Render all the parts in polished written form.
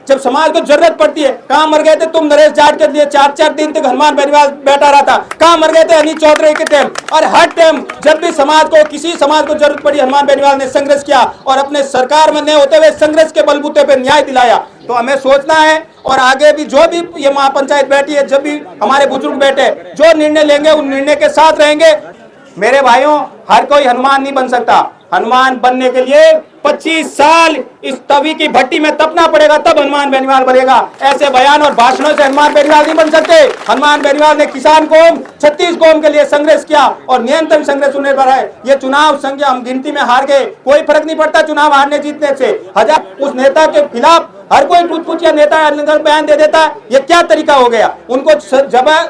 जब समाज को जरूरत पड़ती है, कहाँ मर गए थे तुम नरेश जाट के लिए 4-4 दिन तक हनुमान बेनीवाल बैठा रहा था, कहाँ मर गए थे अनिल चौधरी के टाइम। और हर टाइम जब भी समाज को किसी समाज को जरूरत पड़ी हनुमान बेनीवाल ने संघर्ष किया और अपने सरकार में न होते हुए संघर्ष के बलबूते पे न्याय दिलाया। तो हमें सोचना है और आगे भी जो भी ये महापंचायत बैठी है, जब भी हमारे बुजुर्ग बैठे, जो निर्णय लेंगे उन निर्णय के साथ रहेंगे। मेरे भाइयों, हर कोई हनुमान नहीं बन सकता। हनुमान बनने के लिए 25 साल इस तवी की भट्टी में तपना पड़ेगा, तब हनुमान बेनीवाल बनेगा। ऐसे बयान और भाषणों से हनुमान बेनीवाल नहीं बन सकते। हनुमान बेनीवाल ने किसान कौम, 36 कौम के लिए संघर्ष किया और निरंतर संघर्ष उन्हें बढ़ा है। ये चुनाव संख्या हम गिनती में हार गए, कोई फर्क नहीं पड़ता चुनाव हारने जीतने से। हजार उस नेता के खिलाफ हर कोई पूछ या नेता बयान दे देता है, ये क्या तरीका हो गया। उनको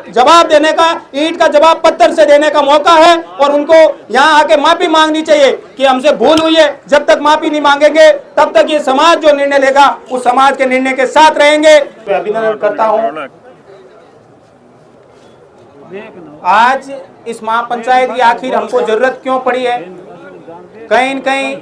जवाब देने का, ईंट का जवाब पत्थर से देने का मौका है और उनको यहाँ आके माफी मांगनी चाहिए कि हमसे भूल हुई है। जब तक माफी नहीं मांगेंगे तब तक ये समाज जो निर्णय लेगा उस समाज के निर्णय के साथ रहेंगे। तो अभिनंदन करता हूँ। आज इस महापंचायत की आखिर हमको जरूरत क्यों पड़ी है? कहीं न कहीं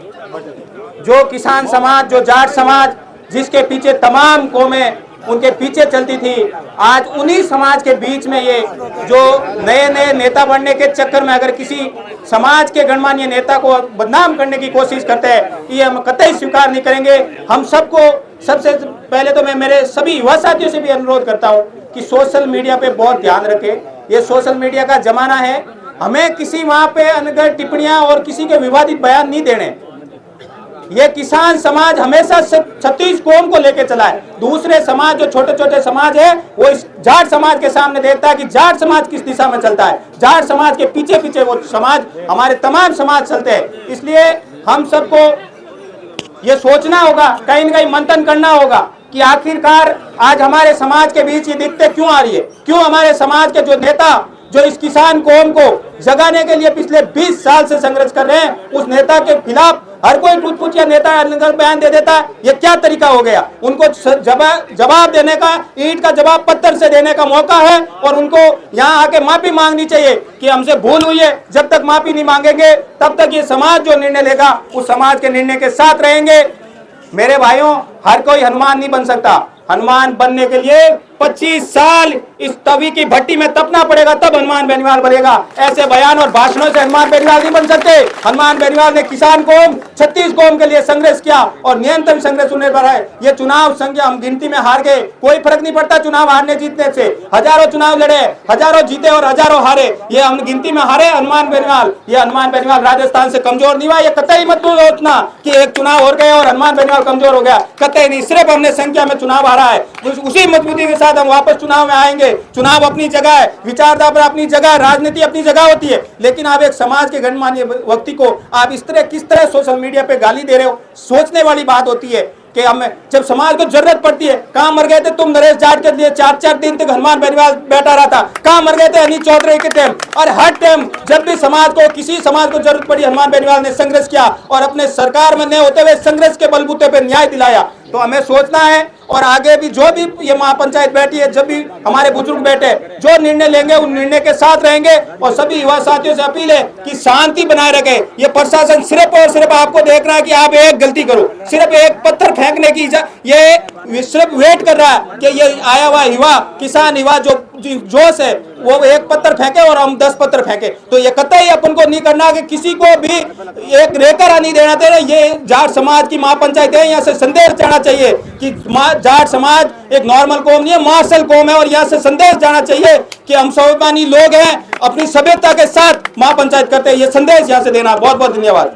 जो किसान समाज, जो जाट समाज, जिसके पीछे तमाम कौमें उनके पीछे चलती थी, आज उन्हीं समाज के बीच में ये जो नए नए नेता बनने के चक्कर में अगर किसी समाज के गणमान्य नेता को बदनाम करने की कोशिश करते हैं, ये हम कतई स्वीकार नहीं करेंगे। हम सबको सबसे पहले तो मैं मेरे सभी युवा साथियों से भी अनुरोध करता हूँ कि सोशल मीडिया पे बहुत ध्यान रखें। ये सोशल मीडिया का जमाना है, हमें किसी वहाँ पे अनगढ़ टिप्पणियां और किसी के विवादित बयान नहीं देने। ये किसान समाज हमेशा 36 कौम को लेकर चला है। दूसरे समाज जो छोटे छोटे समाज है वो इस जाट समाज के सामने देखता है कि जाट समाज किस दिशा में चलता है। जाट समाज के पीछे पीछे वो समाज, हमारे तमाम समाज चलते हैं। इसलिए हम सबको ये सोचना होगा, कहीं न कहीं मंथन करना होगा कि आखिरकार आज हमारे समाज के बीच ये दिक्कतें क्यों आ रही है। क्यों हमारे समाज के जो नेता जो इस किसान कौम को जगाने के लिए पिछले 20 साल से संघर्ष कर रहे हैं, उस नेता के खिलाफ हर कोई पूछ या नेता बयान दे देता है, ये क्या तरीका हो गया। उनको जवाब देने का, ईंट का जवाब पत्थर से देने का मौका है और उनको यहाँ आके माफी मांगनी चाहिए कि हमसे भूल हुई है। जब तक माफी नहीं मांगेंगे तब तक ये समाज जो निर्णय लेगा उस समाज के निर्णय के साथ रहेंगे। मेरे भाइयों, हर कोई हनुमान नहीं बन सकता। हनुमान बनने के लिए 25 साल इस तवी की भट्टी में तपना पड़ेगा, तब हनुमान बेनीवाल बनेगा। ऐसे बयान और भाषणों से हनुमान बेनीवाल नहीं बन सकते। हनुमान बेनीवाल ने किसान कौम, 36 कौम के लिए संघर्ष किया और निरंतर संघर्ष उन्हें बढ़ा है। ये चुनाव संख्या हम गिनती में हार गए, कोई फर्क नहीं पड़ता चुनाव हारने जीतने से। हजारों चुनाव लड़े, हजारों जीते और हजारों हारे, ये हम गिनती में हारे हनुमान बेनीवाल। ये हनुमान बेनीवाल राजस्थान से कमजोर नहीं हुआ। ये कतई मत सोचना कि एक चुनाव हो गया और हनुमान बेनीवाल कमजोर हो गया, कतई नहीं। सिर्फ हमने संख्या में चुनाव हारा है, उसी मजबूती के साथ हम वापस चुनाव में आएंगे। चुनाव अपनी जगह है, विचारधारा अपनी जगह है, राजनीति अपनी जगह होती है, लेकिन आप एक समाज के गणमान्य व्यक्ति को आप इस तरह किस तरह सोशल मीडिया पे गाली दे रहे हो। सोचने वाली बात होती है कि हम जब समाज को जरूरत पड़ती है, कहाँ मर गए थे तुम नरेश जाट के लिए 4-4 दिन तक हनुमान बेनीवाल बैठा रहा था, कहाँ मर गए थे अनिल चौधरी के टाइम। और हर टाइम जब भी समाज को किसी समाज को जरूरत पड़ी हनुमान बेनीवाल ने संघर्ष किया और अपने सरकार में न होते हुए संघर्ष के बलबूते पे न्याय दिलाया। तो हमें सोचना है और आगे भी जो भी ये महापंचायत बैठी है, जब भी हमारे बुजुर्ग बैठे, जो निर्णय लेंगे उन निर्णय के साथ रहेंगे। और सभी युवा साथियों से अपील है कि शांति बनाए रखें। ये प्रशासन सिर्फ और सिर्फ आपको देख रहा है कि आप एक गलती करो, सिर्फ एक पत्थर फेंकने की ये सिर्फ वेट कर रहा है कि ये आया हुआ युवा, किसान युवा जो जोश है वो एक पत्थर फेंके और हम 10 पत्थर फेंके। तो ये कतई अपन को नहीं करना कि किसी को भी एक रेखा नहीं देना चाहिए। ये जाट समाज की महापंचायत है, यहाँ से संदेश जाना चाहिए कि जाट समाज एक नॉर्मल कौम नहीं है, मार्शल कौम है। और यहाँ से संदेश जाना चाहिए कि हम स्वाभिमानी लोग हैं, अपनी सभ्यता के साथ महापंचायत करते हैं। ये संदेश यहाँ से देना। बहुत बहुत धन्यवाद।